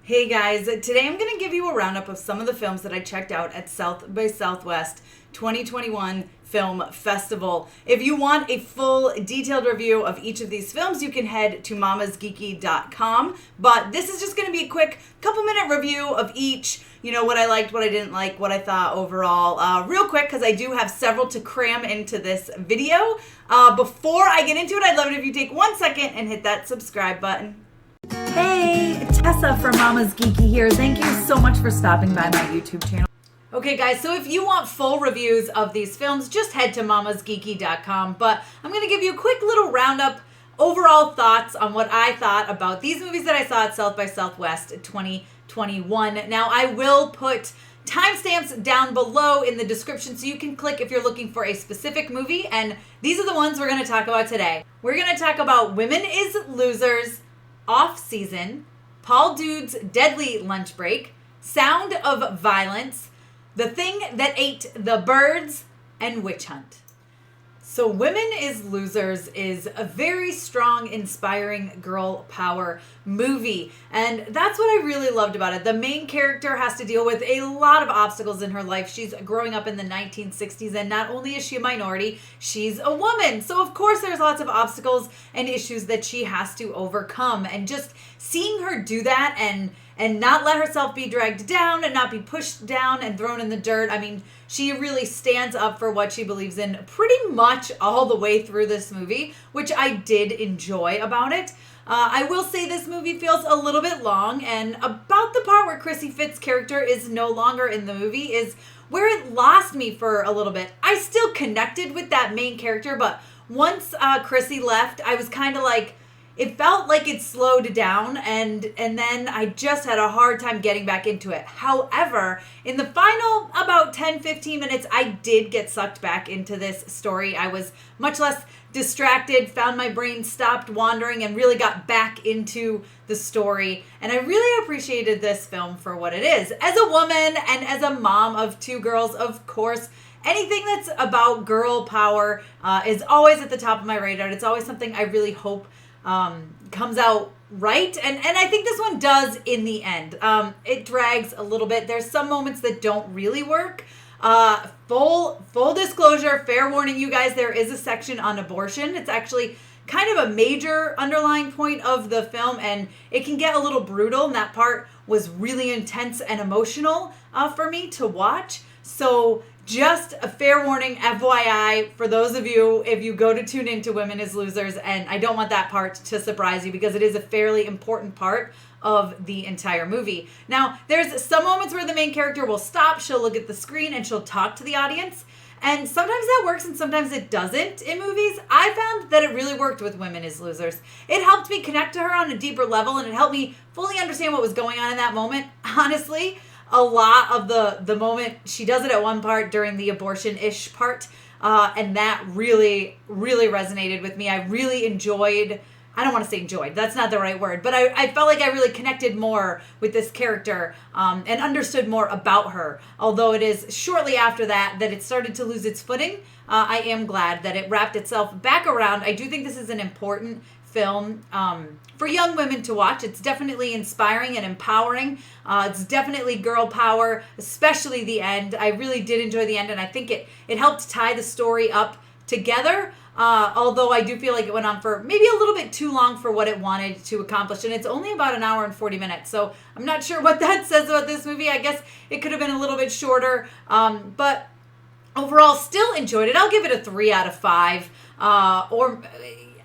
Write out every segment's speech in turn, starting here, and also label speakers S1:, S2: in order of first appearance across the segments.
S1: Hey guys, today I'm going to give you a roundup of some of the films that I checked out at South by Southwest 2021 Film Festival. If you want a full detailed review of each of these films, you can head to mamasgeeky.com. But this is just going to be a quick couple-minute review of each. You know, what I liked, what I didn't like, what I thought overall. Real quick, because I do have several to cram into this video. Before I get into it, I'd love it if you take 1 second and hit that subscribe button. Hey, Tessa from Mama's Geeky here. Thank you so much for stopping by my YouTube channel. Okay, guys, so if you want full reviews of these films, just head to mamasgeeky.com. But I'm going to give you a quick little roundup, overall thoughts on what I thought about these movies that I saw at South by Southwest 2021. Now, I will put timestamps down below in the description so you can click if you're looking for a specific movie. And these are the ones we're going to talk about today. We're going to talk about Women is Losers, Off Season, Paul Doods' Deadly Lunch Break, Sound of Violence, The Thing That Ate the Birds, and Witch Hunt. So Women is Losers is a very strong, inspiring girl power movie. And that's what I really loved about it. The main character has to deal with a lot of obstacles in her life. She's growing up in the 1960s, and not only is she a minority, she's a woman. So of course there's lots of obstacles and issues that she has to overcome. And just seeing her do that and not let herself be dragged down and not be pushed down and thrown in the dirt. I mean, she really stands up for what she believes in pretty much all the way through this movie, which I did enjoy about it. I will say this movie feels a little bit long, and about the part where Chrissy Fitz's character is no longer in the movie is where it lost me for a little bit. I still connected with that main character, but once Chrissy left, I was kind of like, it felt like it slowed down, and then I just had a hard time getting back into it. However, in the final about 10-15 minutes, I did get sucked back into this story. I was much less distracted, found my brain stopped wandering, and really got back into the story. And I really appreciated this film for what it is. As a woman and as a mom of two girls, of course, anything that's about girl power is always at the top of my radar. It's always something I really hope comes out right, and I think this one does in the end. It drags a little bit. There's some moments that don't really work. Full disclosure, fair warning, you guys, there is a section on abortion. It's actually kind of a major underlying point of the film, and it can get a little brutal, and that part was really intense and emotional for me to watch. So just a fair warning, FYI, for those of you, if you go to tune into Women is Losers, and I don't want that part to surprise you because it is a fairly important part of the entire movie. Now, there's some moments where the main character will stop, she'll look at the screen, and she'll talk to the audience. And sometimes that works and sometimes it doesn't in movies. I found that it really worked with Women is Losers. It helped me connect to her on a deeper level, and it helped me fully understand what was going on in that moment. Honestly, a lot of the moment, she does it at one part during the abortion-ish part, and that really, really resonated with me. I really enjoyed, I don't want to say enjoyed, that's not the right word, but I felt like I really connected more with this character and understood more about her. Although it is shortly after that it started to lose its footing, I am glad that it wrapped itself back around. I do think this is an important film for young women to watch. It's definitely inspiring and empowering. It's definitely girl power, especially the end. I really did enjoy the end, and I think it helped tie the story up together. Although I do feel like it went on for maybe a little bit too long for what it wanted to accomplish, and it's only about an hour and 40 minutes. So I'm not sure what that says about this movie. I guess it could have been a little bit shorter, but overall, still enjoyed it. I'll give it a 3 out of 5,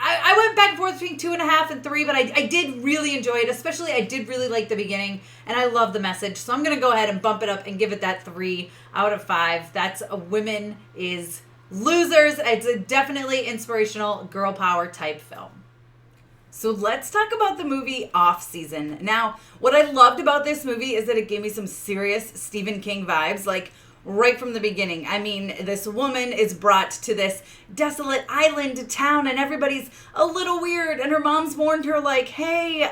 S1: I went back and forth between 2.5 and 3, but I did really enjoy it. Especially, I did really like the beginning, and I love the message. So I'm going to go ahead and bump it up and give it that 3 out of 5. That's a Women is Losers. It's a definitely inspirational girl power type film. So let's talk about the movie Off Season. Now, what I loved about this movie is that it gave me some serious Stephen King vibes, like right from the beginning. I mean, this woman is brought to this desolate island town, and everybody's a little weird, and her mom's warned her like, hey,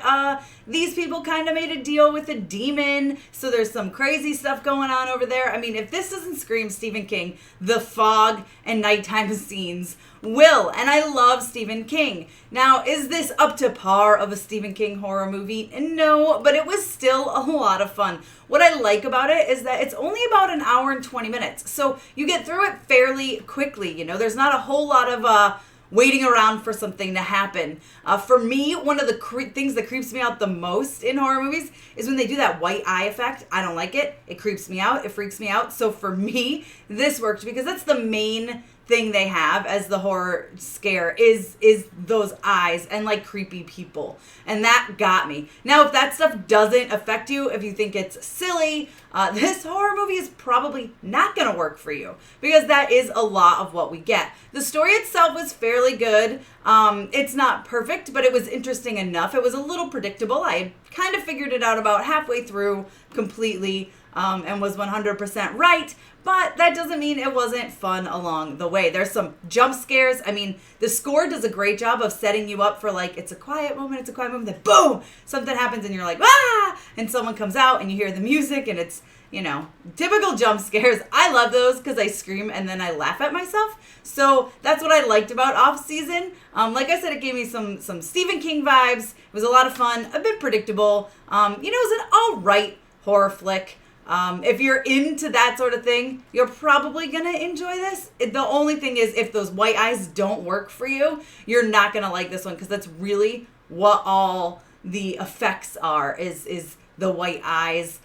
S1: these people kind of made a deal with a demon, so there's some crazy stuff going on over there. I mean, if this doesn't scream Stephen King, the fog and nighttime scenes will. And I love Stephen King. Now, is this up to par of a Stephen King horror movie? No, but it was still a lot of fun. What I like about it is that it's only about an hour and 20 minutes. So you get through it fairly quickly. You know, there's not a whole lot of waiting around for something to happen. For me, one of the things that creeps me out the most in horror movies is when they do that white eye effect. I don't like it. It creeps me out. It freaks me out. So for me, this worked because that's the main thing they have as the horror scare is those eyes and like creepy people, and that got me. Now, if that stuff doesn't affect you, if you think it's silly, this horror movie is probably not gonna work for you, because that is a lot of what we get. The story itself was fairly good. It's not perfect, but it was interesting enough. It was a little predictable. I had kind of figured it out about halfway through completely, and was 100% right. But that doesn't mean it wasn't fun along the way. There's some jump scares. I mean, the score does a great job of setting you up for like, it's a quiet moment, then boom, something happens and you're like, ah, and someone comes out and you hear the music and it's, you know, typical jump scares. I love those because I scream and then I laugh at myself. So that's what I liked about Off Season. Like I said, it gave me some Stephen King vibes. It was a lot of fun, a bit predictable. You know, it was an all right horror flick. If you're into that sort of thing, you're probably going to enjoy this. The only thing is, if those white eyes don't work for you, you're not going to like this one, because that's really what all the effects are, is the white eyes.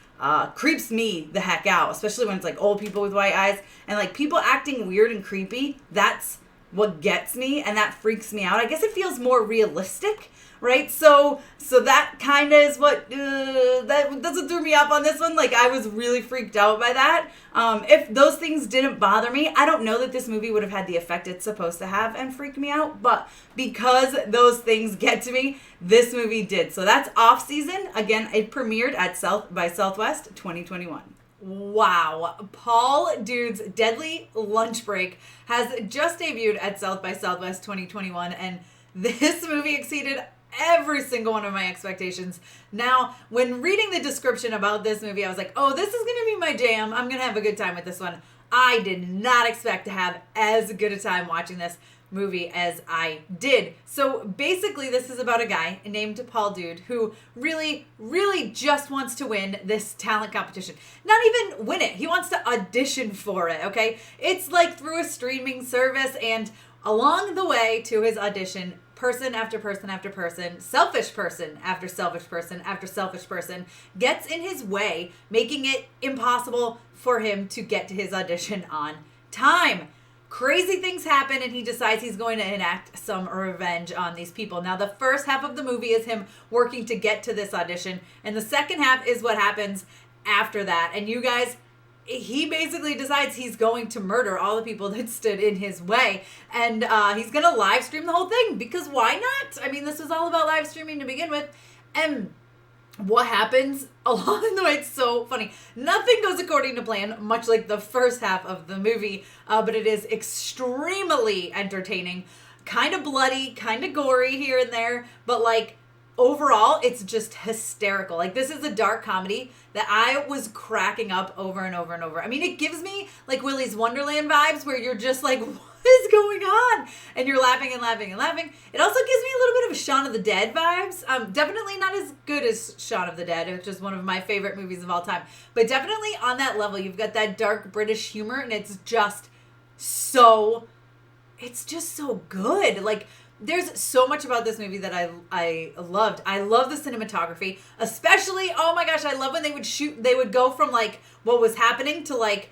S1: Creeps me the heck out, especially when it's like old people with white eyes and like people acting weird and creepy. That's what gets me, and that freaks me out. I guess it feels more realistic, right? So that kind of is what that's what threw me off on this one. Like, I was really freaked out by that. If those things didn't bother me, I don't know that this movie would have had the effect it's supposed to have and freak me out. But because those things get to me, this movie did. So that's Off Season. Again, it premiered at South by Southwest 2021. Wow. Paul Doods' Deadly Lunch Break has just debuted at South by Southwest 2021, and this movie exceeded every single one of my expectations. Now, when reading the description about this movie, I was like, oh, this is going to be my jam. I'm going to have a good time with this one. I did not expect to have as good a time watching this movie as I did. So basically, this is about a guy named Paul Dude who really, really just wants to win this talent competition. Not even win it. He wants to audition for it, okay? It's like through a streaming service, and along the way to his audition, person after person after person, selfish person after selfish person after selfish person gets in his way, making it impossible for him to get to his audition on time. Crazy things happen, and he decides he's going to enact some revenge on these people. Now, the first half of the movie is him working to get to this audition, and the second half is what happens after that. And you guys, he basically decides he's going to murder all the people that stood in his way, and he's going to live stream the whole thing, because why not? I mean, this was all about live streaming to begin with, and what happens along the way, it's so funny. Nothing goes according to plan, much like the first half of the movie, but it is extremely entertaining, kind of bloody, kind of gory here and there, but like overall, it's just hysterical. Like, this is a dark comedy that I was cracking up over and over and over. I mean, it gives me like Willy's Wonderland vibes, where you're just like, what is going on? And you're laughing and laughing and laughing. It also gives me a little bit of Shaun of the Dead vibes. Definitely not as good as Shaun of the Dead, which is one of my favorite movies of all time. But definitely on that level, you've got that dark British humor, and it's just so good. Like, there's so much about this movie that I loved. I love the cinematography, especially, oh my gosh, I love when they would go from like what was happening to like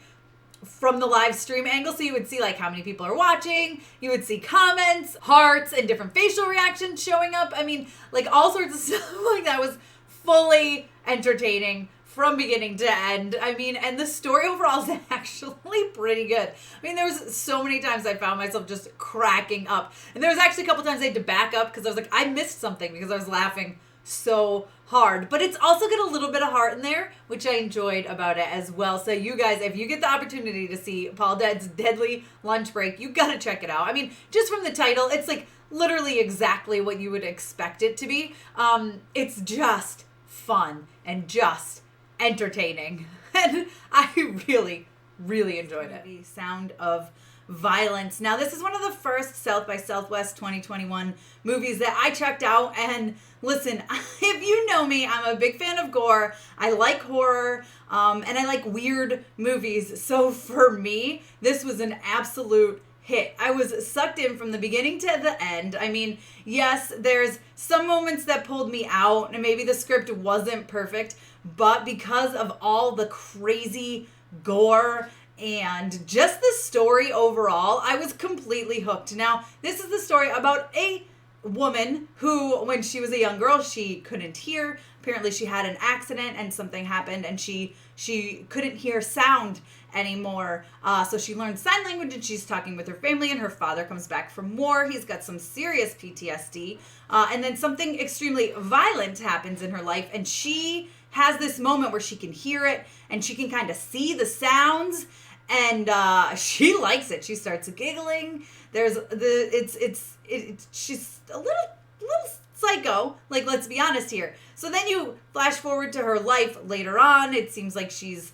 S1: from the live stream angle. So you would see like how many people are watching, you would see comments, hearts, and different facial reactions showing up. I mean, like all sorts of stuff like that was fully entertaining from beginning to end. I mean, and the story overall is actually pretty good. I mean, there was so many times I found myself just cracking up. And there was actually a couple times I had to back up because I was like, I missed something because I was laughing so hard. But it's also got a little bit of heart in there, which I enjoyed about it as well. So you guys, if you get the opportunity to see Paul Rudd's Deadly Lunch Break, you got to check it out. I mean, just from the title, it's like literally exactly what you would expect it to be. It's just fun and just entertaining. And I really, really enjoyed it. The Sound of Violence. Now, this is one of the first South by Southwest 2021 movies that I checked out. And listen, if you know me, I'm a big fan of gore. I like horror, and I like weird movies. So for me, this was an absolute hit. I was sucked in from the beginning to the end. I mean, yes, there's some moments that pulled me out, and maybe the script wasn't perfect, but because of all the crazy gore and just the story overall, I was completely hooked. Now, this is the story about a woman who, when she was a young girl, she couldn't hear. Apparently, she had an accident and something happened, and she couldn't hear sound anymore. So she learned sign language, and she's talking with her family, and her father comes back from war. He's got some serious PTSD. And then something extremely violent happens in her life, and she has this moment where she can hear it, and she can kind of see the sounds, and she likes it. She starts giggling. She's a little psycho, like, let's be honest here. So then you flash forward to her life later on. It seems like she's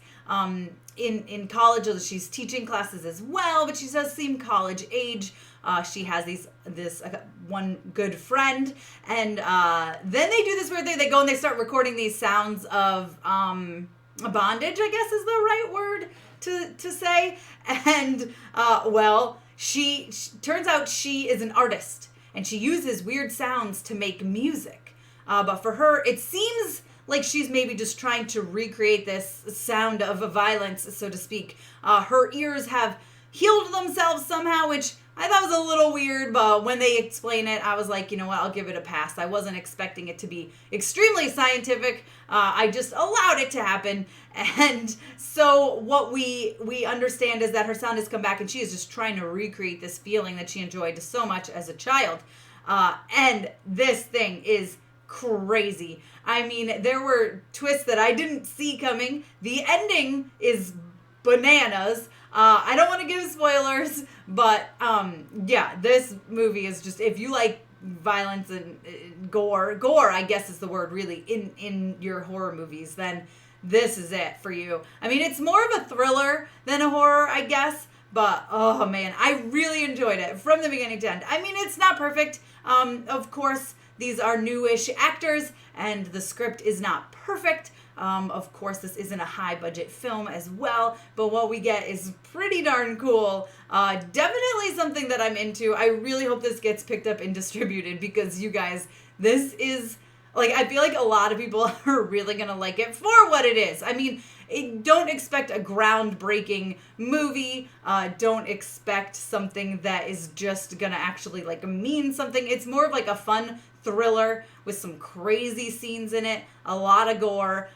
S1: in college, or she's teaching classes as well, but she does seem college age. She has this one good friend, and then they do this weird thing. They go and they start recording these sounds of bondage, I guess is the right word to say. And she turns out she is an artist, and she uses weird sounds to make music. But for her, it seems like she's maybe just trying to recreate this sound of violence, so to speak. Her ears have healed themselves somehow, which I thought was a little weird, but when they explain it, I was like, you know what, I'll give it a pass. I wasn't expecting it to be extremely scientific. I just allowed it to happen. And so what we understand is that her sound has come back, and she is just trying to recreate this feeling that she enjoyed so much as a child. And this thing is crazy. I mean, there were twists that I didn't see coming. The ending is bananas. I don't want to give spoilers, but this movie is just, if you like violence and gore, I guess is the word really, in your horror movies, then this is it for you. I mean, it's more of a thriller than a horror, I guess, but oh man, I really enjoyed it from the beginning to end. I mean, it's not perfect. Of course, these are newish actors, and the script is not perfect. Of course, this isn't a high-budget film as well, but what we get is pretty darn cool. Definitely something that I'm into. I really hope this gets picked up and distributed, because you guys, this is, like, I feel like a lot of people are really going to like it for what it is. I mean, don't expect a groundbreaking movie. Don't expect something that is just going to actually, like, mean something. It's more of like a fun thriller with some crazy scenes in it, a lot of gore,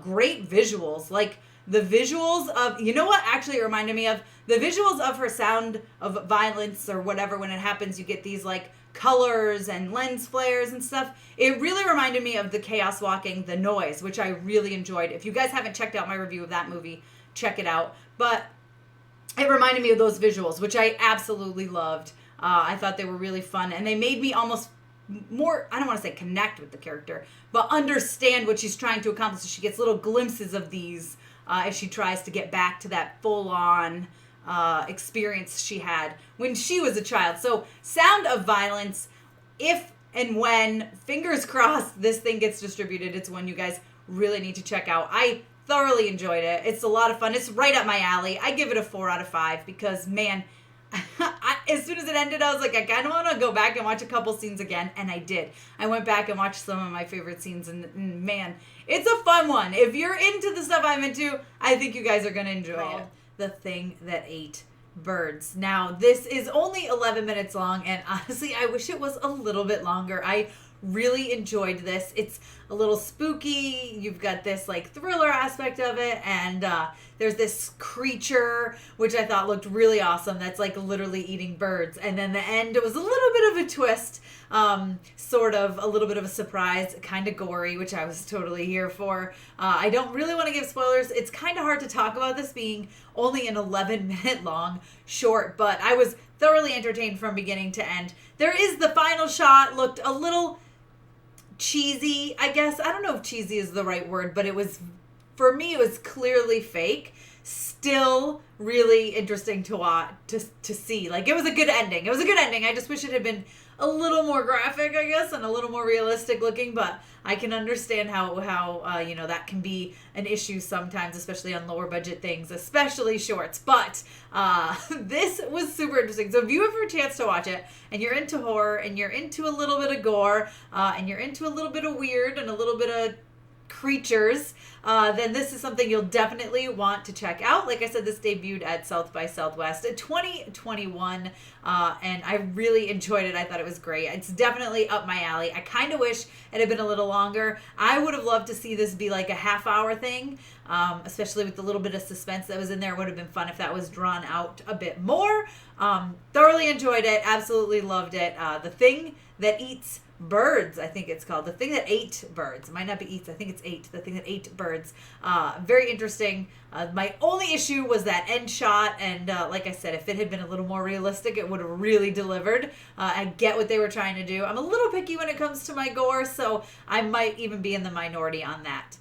S1: great visuals. Like, the visuals of, you know what actually it reminded me of? The visuals of her Sound of Violence or whatever, when it happens, you get these, like, colors and lens flares and stuff. It really reminded me of the Chaos Walking, The Noise, which I really enjoyed. If you guys haven't checked out my review of that movie, check it out. But it reminded me of those visuals, which I absolutely loved. I thought they were really fun, and they made me almost more, I don't want to say connect with the character, but understand what she's trying to accomplish. So she gets little glimpses of these as she tries to get back to that full-on experience she had when she was a child. So Sound of Violence, if and when, fingers crossed, this thing gets distributed, it's one you guys really need to check out. I thoroughly enjoyed it. It's a lot of fun. It's right up my alley. I give it a 4 out of 5 because, man, as soon as it ended, I was like, I kind of want to go back and watch a couple scenes again, and I did. I went back and watched some of my favorite scenes, and man, it's a fun one. If you're into the stuff I'm into, I think you guys are going to enjoy it. The Thing That Ate Birds. Now, this is only 11 minutes long, and honestly, I wish it was a little bit longer. I really enjoyed this. It's a little spooky. You've got this like thriller aspect of it, and there's this creature which I thought looked really awesome that's like literally eating birds. And then the end, it was a little bit of a twist, sort of a little bit of a surprise, kind of gory, which I was totally here for. I don't really want to give spoilers. It's kind of hard to talk about this being only an 11-minute long short, but I was thoroughly entertained from beginning to end. There is the final shot, looked a little cheesy, I guess. I don't know if cheesy is the right word, but it was, for me, it was clearly fake. Still really interesting to watch, to see. Like, it was a good ending. It was a good ending. I just wish it had been a little more graphic, I guess, and a little more realistic looking, but I can understand how that can be an issue sometimes, especially on lower budget things, especially shorts. But this was super interesting. So if you have a chance to watch it, and you're into horror, and you're into a little bit of gore, and you're into a little bit of weird, and a little bit of creatures, then this is something you'll definitely want to check out. Like I said, this debuted at South by Southwest in 2021, and I really enjoyed it. I thought it was great. It's definitely up my alley. I kind of wish it had been a little longer. I would have loved to see this be like a half-hour thing, especially with the little bit of suspense that was in there. It would have been fun if that was drawn out a bit more. Thoroughly enjoyed it. Absolutely loved it. The Thing That Eats Birds, I think it's called. The Thing That Ate Birds. It might not be eats. I think it's ate. The Thing That Ate Birds. Very interesting. My only issue was that end shot. And like I said, if it had been a little more realistic, it would have really delivered. I get what they were trying to do. I'm a little picky when it comes to my gore, so I might even be in the minority on that.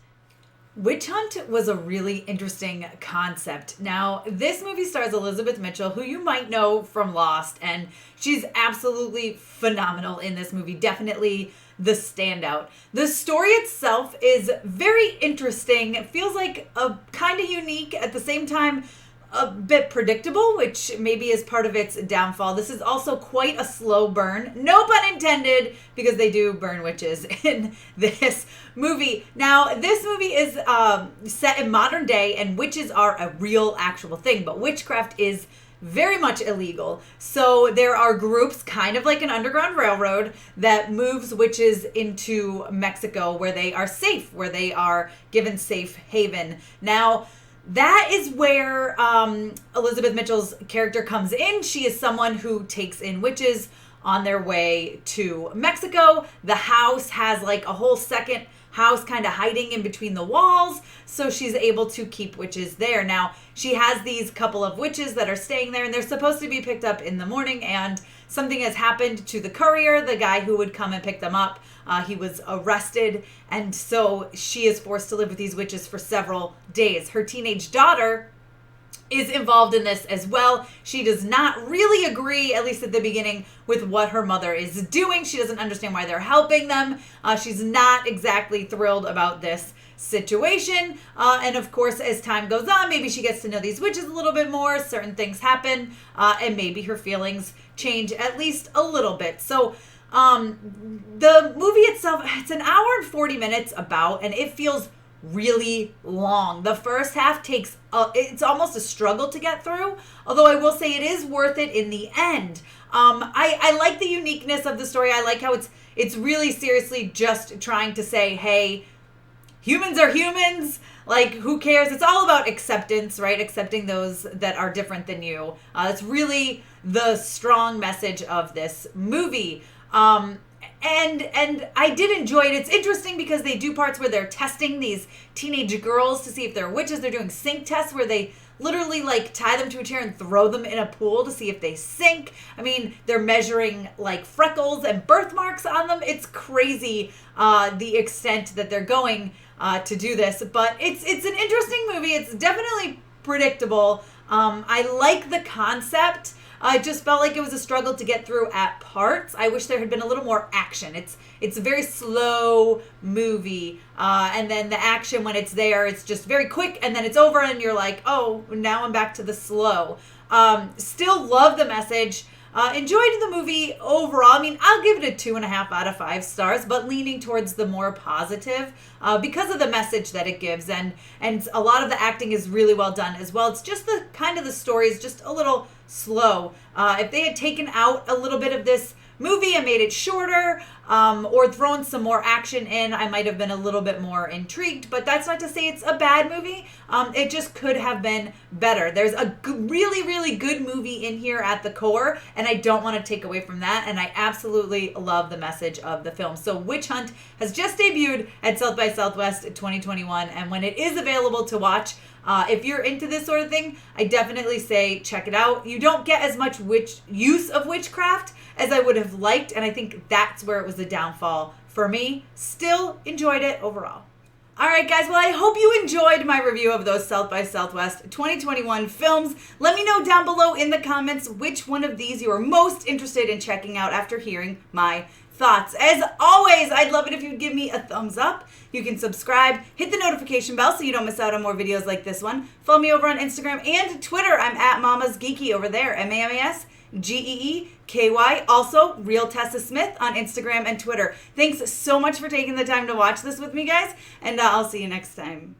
S1: Witch Hunt was a really interesting concept. Now, this movie stars Elizabeth Mitchell, who you might know from Lost, and she's absolutely phenomenal in this movie. Definitely the standout. The story itself is very interesting. It feels like a kind of unique, at the same time a bit predictable, which maybe is part of its downfall. This is also quite a slow burn. No pun intended, because they do burn witches in this movie. Now, this movie is set in modern day, and witches are a real, actual thing, but witchcraft is very much illegal. So there are groups, kind of like an underground railroad, that moves witches into Mexico where they are safe, where they are given safe haven. Now, that is where Elizabeth Mitchell's character comes in. She is someone who takes in witches on their way to Mexico. The house has like a whole second house kind of hiding in between the walls, so she's able to keep witches there. Now, she has these couple of witches that are staying there, and they're supposed to be picked up in the morning, and something has happened to the courier, the guy who would come and pick them up. He was arrested, and so she is forced to live with these witches for several days. Her teenage daughter is involved in this as well. She does not really agree, at least at the beginning, with what her mother is doing. She doesn't understand why they're helping them. She's not exactly thrilled about this situation. And of course, as time goes on, maybe she gets to know these witches a little bit more. Certain things happen, and maybe her feelings change at least a little bit. So the movie itself, it's an hour and 40 minutes about, and it feels really long. The first half takes, it's almost a struggle to get through, although I will say it is worth it in the end. I like the uniqueness of the story. I like how it's really seriously just trying to say, hey, humans are humans. Like, who cares? It's all about acceptance, right? Accepting those that are different than you. That's really the strong message of this movie. And I did enjoy it. It's interesting because they do parts where they're testing these teenage girls to see if they're witches. They're doing sink tests where they literally like tie them to a chair and throw them in a pool to see if they sink. I mean, they're measuring like freckles and birthmarks on them. It's crazy the extent that they're going to do this. But it's an interesting movie. It's definitely predictable. I like the concept. I just felt like it was a struggle to get through at parts. I wish there had been a little more action. It's a very slow movie. And then the action, when it's there, it's just very quick, and then it's over, and you're like, oh, now I'm back to the slow. Still love the message. Enjoyed the movie overall. I mean, I'll give it a 2.5 out of 5 stars, but leaning towards the more positive because of the message that it gives. And a lot of the acting is really well done as well. It's just the kind of the story is just a little slow. If they had taken out a little bit of this movie and made it shorter, or thrown some more action in, I might have been a little bit more intrigued, but that's not to say it's a bad movie. It just could have been better. There's a really, really good movie in here at the core, and I don't want to take away from that, and I absolutely love the message of the film. So Witch Hunt has just debuted at South by Southwest 2021, and when it is available to watch, if you're into this sort of thing, I definitely say check it out. You don't get as much use of witchcraft as I would have liked, and I think that's where it was the downfall for me. Still enjoyed it overall. All right, guys, well, I hope you enjoyed my review of those South by Southwest 2021 films. Let me know down below in the comments which one of these you are most interested in checking out after hearing my thoughts. As always, I'd love it if you'd give me a thumbs up. You can subscribe, hit the notification bell so you don't miss out on more videos like this one. Follow me over on Instagram and Twitter. I'm at Mama's Geeky over there, MAMASGEEKY. Also, Real Tessa Smith on Instagram and Twitter. Thanks so much for taking the time to watch this with me, guys, and I'll see you next time.